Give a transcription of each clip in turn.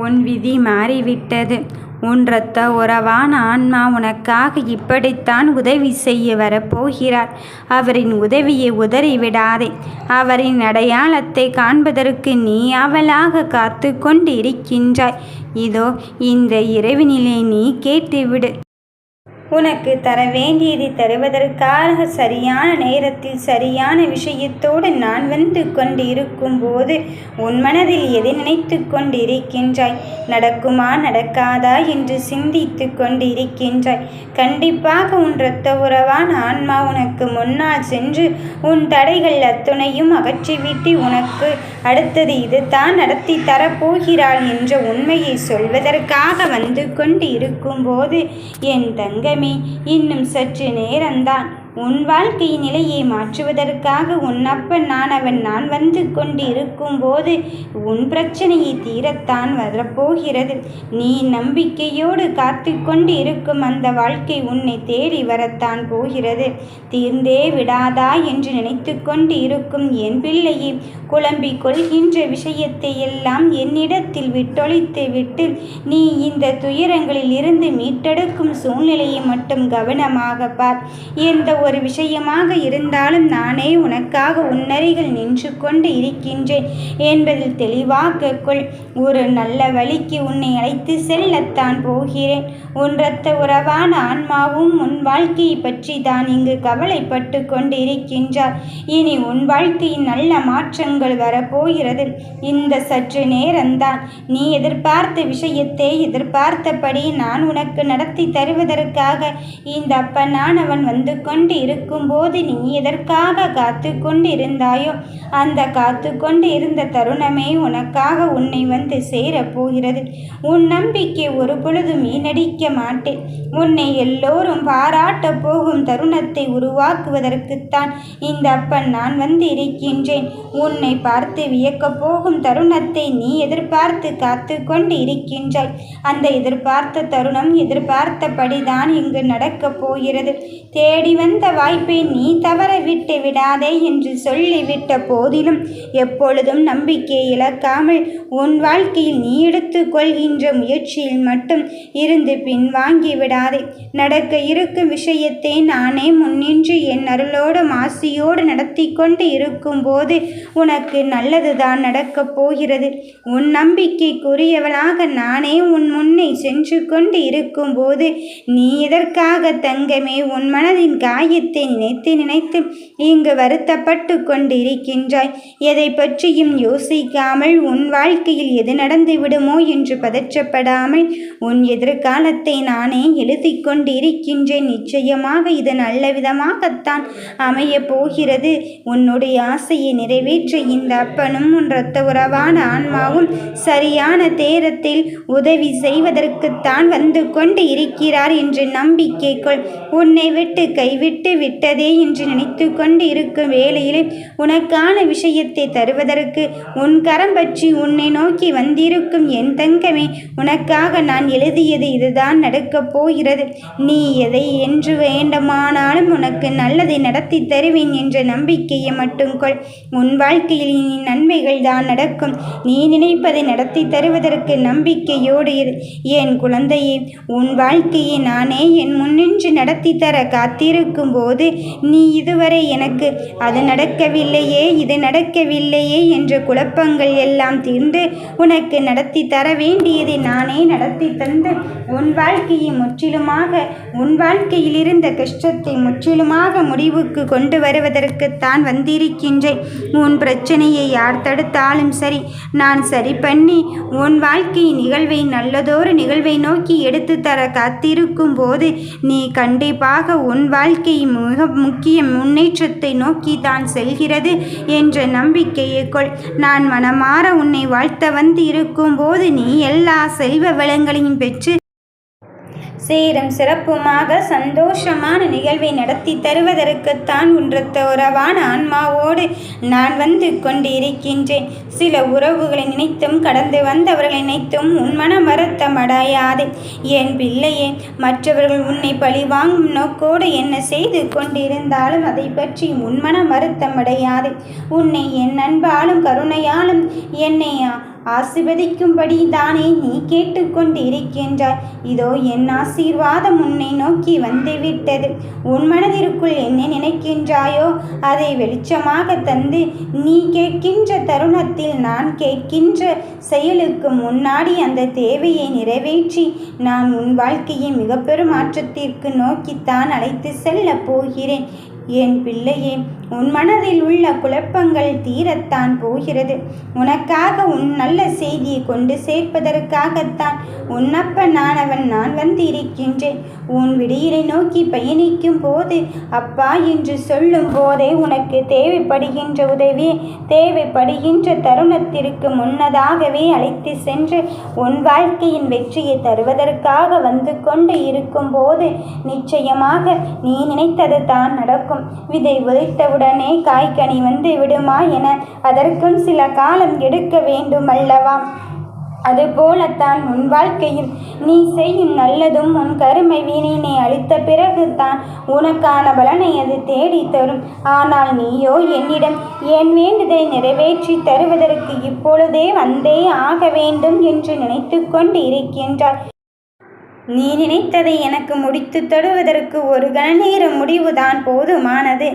உன் விதி மாறிவிட்டது. உன் இரத்த உறவான ஆன்மா உனக்காக இப்படித்தான் உதவி செய்ய வரப்போகிறார். அவரின் உதவியை உதறிவிடாதே. அவரின் அடையாளத்தை காண்பதற்கு நீ அவளாக காத்து கொண்டு இருக்கின்றாய். இதோ இந்த இரவினிலே நீ கேட்டுவிடு. உனக்கு தர வேண்டியதை தருவதற்காக சரியான நேரத்தில் சரியான விஷயத்தோடு நான் வந்து கொண்டு இருக்கும்போது உன் மனதில் எதை நினைத்து கொண்டு இருக்கின்றாய்? நடக்குமா நடக்காதா என்று சிந்தித்து கொண்டு இருக்கின்றாய். கண்டிப்பாக உன் இரத்த உறவான ஆன்மா உனக்கு முன்னால் சென்று உன் தடைகள் அத்துணையும் அகற்றிவிட்டு உனக்கு அடுத்தது இதுதான் நடத்தி தரப்போகிறாள் என்ற உண்மையை சொல்வதற்காக வந்து கொண்டு இருக்கும்போது என் தங்கமே, இன்னும் சற்று நேரம்தான். உன் வாழ்க்கை நிலையை மாற்றுவதற்காக உன் அப்பன் நான் வந்து கொண்டு இருக்கும்போது உன் பிரச்சனையை தீரத்தான் வரப்போகிறது. நீ நம்பிக்கையோடு காத்து கொண்டு இருக்கும் அந்த வாழ்க்கை உன்னை தேடி வரத்தான் போகிறது. தீர்ந்தே விடாதா என்று நினைத்து கொண்டு இருக்கும் என் பிள்ளையை குழம்பிக் கொள்கின்ற விஷயத்தை எல்லாம் என்னிடத்தில் விட்டொழித்து விட்டு நீ இந்த துயரங்களில் இருந்து மீட்டெடுக்கும் சூழ்நிலையை மட்டும் கவனமாக பார். எந்த ஒரு விஷயமாக இருந்தாலும் நானே உனக்காக உன்னருகில் நின்று கொண்டு இருக்கின்றேன் என்பதில் தெளிவாக கொள். ஒரு நல்ல வழிக்கு உன்னை அழைத்து செல்லத்தான் போகிறேன். உன் இரத்த உறவான ஆன்மாவும் உன் வாழ்க்கையை பற்றி தான் இங்கு கவலைப்பட்டு கொண்டு இருக்கின்றார். இனி உன் வாழ்க்கையின் நல்ல மாற்றங்கள் வரப்போகிறது. இந்த சற்று நேரம்தான். நீ எதிர்பார்த்த விஷயத்தை எதிர்பார்த்தபடி நான் உனக்கு நடத்தி தருவதற்காக இந்த அப்பனானவன் வந்து கொண்டு இருக்கும்போது நீ எதற்காக காத்து கொண்டு இருந்தாயோ அந்த காத்து கொண்டு இருந்த தருணமே உனக்காக உன்னை வந்து சேரப்போகிறது. உன் நம்பிக்கை ஒரு பொழுதும் வீணடிக்க மாட்டேன். உன்னை எல்லோரும் பாராட்ட போகும் தருணத்தை உருவாக்குவதற்குத்தான் இந்த அப்பன் நான் வந்து இருக்கின்றேன். உன்னை பார்த்து வியக்கப் போகும் தருணத்தை நீ எதிர்பார்த்து காத்து கொண்டு இருக்கின்றாய். அந்த எதிர்பார்த்த தருணம் எதிர்பார்த்தபடிதான் இங்கு நடக்கப் போகிறது. தேடி வந்த வாய்ப்பை நீ தவற விட்டு விடாதே என்று சொல்லிவிட்ட போதிலும் எப்பொழுதும் நம்பிக்கை இழக்காமல் உன் வாழ்க்கையில் நீ எடுத்துக் கொள்கின்ற முயற்சியில் மட்டும் இருந்து பின்வாங்கி விடாதே. நடக்க இருக்கும் விஷயத்தை நானே முன்னின்று என் அருளோடும் ஆசியோடு நடத்தி கொண்டு இருக்கும்போது உனக்கு நல்லதுதான் நடக்கப் போகிறது. உன் நம்பிக்கைக்குரியவளாக நானே உன் முன்னே சென்று கொண்டு இருக்கும்போது நீ எதற்காக தங்கமே உன் மனதின் காயத்தை நினைத்து நினைத்து இங்கு வருத்தப்பட்டு கொண்டு இருக்கின்றாய்? எதை பற்றியும் யோசிக்காமல் உன் வாழ்க்கையில் எது நடந்து விடுமோ என்று பதற்றப்படாமல் உன் எதிர்காலத்தை நானே எழுதி கொண்டு இருக்கின்றேன். நிச்சயமாக இது நல்ல விதமாகத்தான் அமைய போகிறது. உன்னுடைய ஆசையை நிறைவேற்ற இந்த அப்பனும் உன் இரத்த உறவான ஆன்மாவும் சரியான நேரத்தில் உதவி செய்வதற்குத்தான் வந்து கொண்டு இருக்கிறார் என்று நம்பிக்கைக்குள். உன்னை விட்டு கைவிட்டு விட்டதே என்று நினைத்து கொண்டு இருக்கும் வேளையிலே உனக்கான விஷயத்தை தருவதற்கு உன் கரம் பற்றி உன்னை நோக்கி வந்திருக்கும் என் தங்கமே, உனக்காக நான் எழுதியது இதுதான் நடக்கப் போகிறது. நீ எதை என்று வேண்டுமானாலும் உனக்கு நல்லதை நடத்தி தருவேன் என்ற நம்பிக்கையை மட்டும் கொள். உன் வாழ்க்கையில் நீ நன்மைகள் தான் நடக்கும். நீ நினைப்பதை நடத்தி தருவதற்கு நம்பிக்கையோடு இரு. என் குழந்தையே, உன் வாழ்க்கையை நானே என் முன்னின்று நடத்தி தர காத்திருக்கும் போது நீ இதுவரை எனக்கு அது நடக்கவில்லையே இது நடக்கவில்லையே என்ற குழப்பங்கள் எல்லாம் தீர்ந்து உனக்கு நடத்தி தர வேண்டியதை நானே நடத்தி தந்து உன் வாழ்க்கையை முற்றிலுமாக உன் வாழ்க்கையில் இருந்த கஷ்டத்தை முற்றிலுமாக முடிவுக்கு கொண்டு வருவதற்குத்தான் வந்திருக்கின்றேன். உன் பிரச்சனையை யார் தடுத்தாலும் சரி, நான் சரி பண்ணி உன் வாழ்க்கை நிகழ்வை நல்லதொரு நிகழ்வை நோக்கி எடுத்து தர காத்திருக்கும் போது நீ கண்டிப்பாக உன் வாழ்க்கை மிக முக்கிய முன்னேற்றத்தை நோக்கி தான் செல்கிறது என்ற நம்பிக்கையை கொள். நான் மனமாற உன்னை வாழ்த்த வந்து இருக்கும் போது நீ எல்லா செல்வ வளங்களையும் பெற்று சீரும் சிறப்புமாக சந்தோஷமான நிகழ்வை நடத்தி தருவதற்குத்தான் உன் இரத்த உறவான ஆன்மாவோடு நான் வந்து கொண்டு இருக்கின்றேன். சில உறவுகளை நினைத்தும் கடந்து வந்தவர்களை நினைத்தும் உன் மனம் வருத்தம் அடையாதே என் பிள்ளையே. மற்றவர்கள் உன்னை பழிவாங்கும் நோக்கோடு என்ன செய்து கொண்டிருந்தாலும் அதை பற்றி உன் மனம் வருத்தம் அடையாதே. உன்னை என் அன்பாலும் கருணையாலும் என்னை ஆசிர்வதிக்கும்படி தானே நீ கேட்டுக்கொண்டு இருக்கின்றாய். இதோ என் ஆசீர்வாதம் உன்னை நோக்கி வந்துவிட்டது. உன் மனதிற்குள் என்ன நினைக்கின்றாயோ அதை வெளிச்சமாக தந்து நீ கேட்கின்ற தருணத்தில் நான் கேட்கின்ற செயலுக்கு முன்னாடி அந்த தேவையை நிறைவேற்றி நான் உன் வாழ்க்கையை மிக பெரும் மாற்றத்திற்கு நோக்கித்தான் அழைத்து செல்ல போகிறேன். என் பிள்ளையே, உன் மனதில் உள்ள குழப்பங்கள் தீரத்தான் போகிறது. உனக்காக உன் நல்ல செய்தியை கொண்டு சேர்ப்பதற்காகத்தான் உன்னப்பனானவன் நான் வந்திருக்கின்றேன். உன் விடியலை நோக்கி பயணிக்கும் போது அப்பா என்று சொல்லும் போதே உனக்கு தேவைப்படுகின்ற உதவி தேவைப்படுகின்ற தருணத்திற்கு முன்னதாகவே அழைத்து சென்று உன் வாழ்க்கையின் வெற்றியை தருவதற்காக வந்து கொண்டு இருக்கும் போது நிச்சயமாக நீ நினைத்தது தான் நடக்கும். விதை உதைத்தவுடனே காய்கனி வந்து விடுமா என அதற்கும் சில காலம் எடுக்க வேண்டும் அல்லவா? அதுபோலத்தான் உன் வாழ்க்கையில் நீ செய்யும் நல்லதும் உன் கருமை வீணினை அளித்த பிறகு தான் உனக்கான பலனை அது தேடி தரும். ஆனால் நீயோ என்னிடம் என் வேண்டுதலை நிறைவேற்றி தருவதற்கு இப்பொழுதே வந்தே ஆக வேண்டும் என்று நினைத்து கொண்டு இருக்கின்றாய். நீ நினைத்ததை எனக்கு முடித்து தருவதற்கு ஒரு கணநேர முடிவுதான் போதுமானது.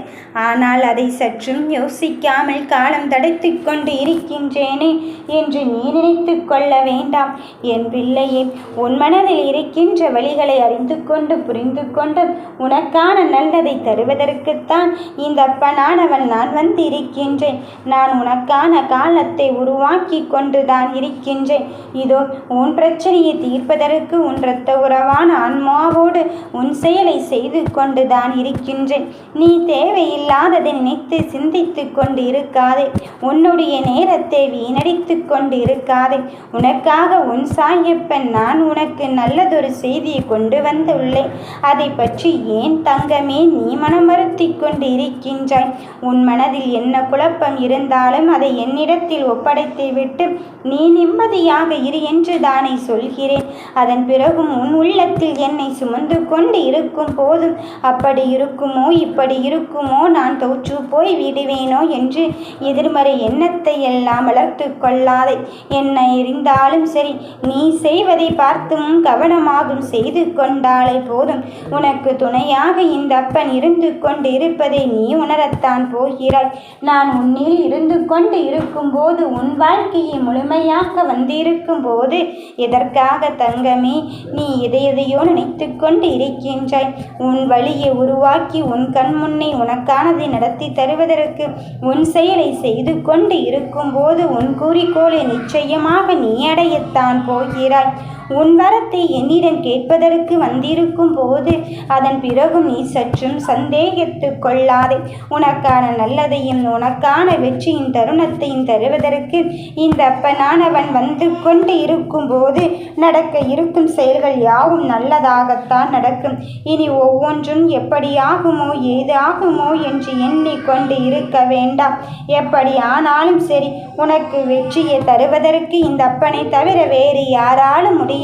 ஆனால் அதை சற்றும் யோசிக்காமல் காலம் தடைத்து கொண்டு இருக்கின்றேனே என்று நீ நினைத்து கொள்ள வேண்டாம். என் பிள்ளையே, உன் மனதில் இருக்கின்ற வழிகளை அறிந்து கொண்டு புரிந்து கொண்டு உனக்கான நல்லதை தருவதற்குத்தான் இந்த அப்பனானவன் நான் வந்து இருக்கின்றேன். நான் உனக்கான காலத்தை உருவாக்கி கொண்டுதான் இருக்கின்றேன். இதோ உன் பிரச்சனையை தீர்ப்பதற்கு உன் இரத்த உறவான ஆன்மாவோடு உன் செயலை செய்து கொண்டுதான் இருக்கின்றேன். நீ தேவையில்லாததை நினைத்து சிந்தித்து கொண்டு இருக்காதே. உன்னுடைய நேரத்தை வீணடித்து கொண்டு இருக்காதே. உனக்காக உன் சாயப்பன் நான் உனக்கு நல்லதொரு செய்தியை கொண்டு வந்துள்ளேன். அதை பற்றி ஏன் தங்கமே நீ மனம் வருத்தி கொண்டு இருக்கின்றாய்? உன் மனதில் என்ன குழப்பம் இருந்தாலும் அதை என்னிடத்தில் ஒப்படைத்து விட்டு நீ நிம்மதியாக இரு என்று தானே சொல்கிறேன். அதன் பிறகும் உன் உள்ளத்தில் என்னை சுமந்து கொண்டு இருக்கும் போதும் அப்படி இருக்குமோ இப்படி இருக்குமோ நான் தோற்று போய் விடுவேனோ என்று எதிர்மறை எண்ணத்தை எல்லாம் வளர்த்து கொள்ளாதே. என்ன இருந்தாலும் சரி, நீ செய்வதை பார்த்தும் கவனமாகும் செய்து கொண்டாலே போதும். உனக்கு துணையாக இந்த அப்பன் இருந்து கொண்டு இருப்பதை நீ உணரத்தான் போகிறாய். நான் உன்னில் இருந்து கொண்டு இருக்கும் போது உன் வாழ்க்கையை முழுமையாக்க வந்திருக்கும் போது எதற்காக தங்கமே நீ எதையோ நினைத்து கொண்டு இருக்கின்றாய்? உன் வழியை உருவாக்கி உன் கண் முன்னே உனக்கானதை நடத்தி தருவதற்கு உன் செயலை செய்து கொண்டு இருக்கும் போது உன் குறிக்கோளை நிச்சயமாக நீ அடையத்தான் போகிறாய். உன் வரத்தை என்னிடம் கேட்பதற்கு வந்திருக்கும் போது அதன் பிறகும் நீ சற்றும் சந்தேகித்து கொள்ளாதே. உனக்கான நல்லதையும் உனக்கான வெற்றியின் தருணத்தையும் தருவதற்கு இந்த அப்பனானவன் வந்து கொண்டு இருக்கும் போது நடக்க இருக்கும் செயல்கள் யாவும் நல்லதாகத்தான் நடக்கும். இனி ஒவ்வொன்றும் எப்படி ஆகுமோ ஏது ஆகுமோ என்று எண்ணிக்கொண்டு இருக்க வேண்டாம். எப்படி ஆனாலும் சரி, உனக்கு வெற்றியை தருவதற்கு இந்த அப்பனை தவிர வேறு யாராலும் முடியாது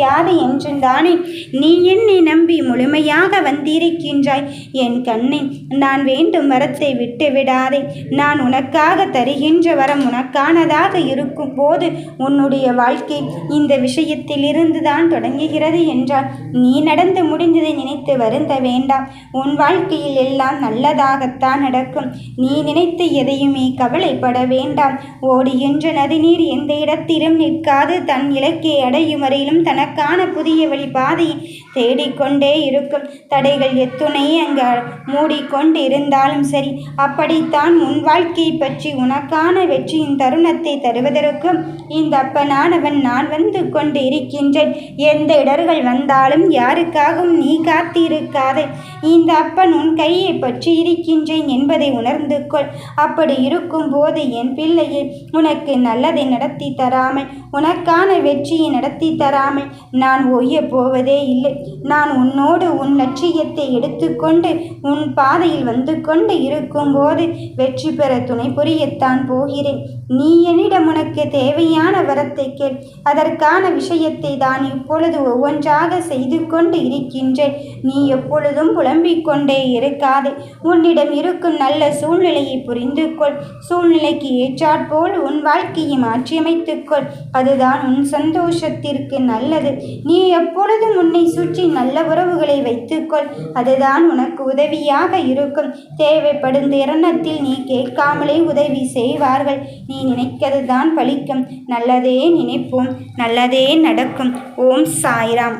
என்றும் தானே நீ என்னை நம்பி முழுமையாக வந்திருக்கின்றாய். என் கண்ணை, நான் வேண்டும் வரத்தை விட்டு விடாதே. நான் உனக்காக தருகின்ற வரம் உனக்கானதாக இருக்கும் போது உன்னுடைய வாழ்க்கை இந்த விஷயத்தில் இருந்துதான் தொடங்குகிறது என்றால் நீ நடந்து முடிந்ததை நினைத்து வருந்த வேண்டாம். உன் வாழ்க்கையில் எல்லாம் நல்லதாகத்தான் நடக்கும். நீ நினைத்து எதையுமே கவலைப்பட வேண்டாம். ஓடுகின்ற நதிநீர் எந்த இடத்திலும் நிற்காது. தன் இலக்கை அடையும் வரையிலும் தனக்கான புதிய வழி பாதையை தேடிக்கொண்டே இருக்கும். தடைகள் எத்துணை அங்கு மூடிக்கொண்டு இருந்தாலும் சரி, அப்படித்தான் உன் வாழ்க்கையை பற்றி உனக்கான வெற்றியின் தருணத்தை தருவதற்கும் இந்த அப்பனானவன் நான் வந்து கொண்டு இருக்கின்றேன். எந்த இடர்கள் வந்தாலும் யாருக்காகவும் நீ காத்திருக்காதே. இந்த அப்பன் உன் கையை பற்றி இருக்கின்றேன் என்பதை உணர்ந்து கொள். அப்படி இருக்கும் போது என் பிள்ளையை உனக்கு நல்லதை நடத்தி தராமல் உனக்கான வெற்றியை நடத்தி தராமல் நான் ஓய போவதே இல்லை. நான் உன்னோடு உன் லட்சியத்தை எடுத்துக்கொண்டு உன் பாதையில் வந்து கொண்டு இருக்கும் போது வெற்றி பெற துணை புரியத்தான் போகிறேன். நீ என்னிடம் உனக்கு தேவையான வரத்தை கேள். அதற்கான விஷயத்தை தான் இப்பொழுது ஒவ்வொன்றாக செய்து கொண்டு இருக்கின்றேன். நீ எப்பொழுதும் புலம்பிக் கொண்டே இருக்காதே. உன்னிடம் இருக்கும் நல்ல சூழ்நிலையை புரிந்து கொள். சூழ்நிலைக்கு ஏற்றாற்போல் உன் வாழ்க்கையை மாற்றியமைத்துக்கொள். அதுதான் உன் சந்தோஷத்திற்கு நல்லது. நீ எப்பொழுதும் உன்னை சுற்றி நல்ல உறவுகளை வைத்துக்கொள். அதுதான் உனக்கு உதவியாக இருக்கும். தேவைப்படும் தருணத்தில் நீ கேட்காமலே உதவி செய்வார்கள். நீ நினைக்கிறது தான் பலிக்கும். நல்லதே நினைப்போம், நல்லதே நடக்கும். ஓம் சாய்ராம்.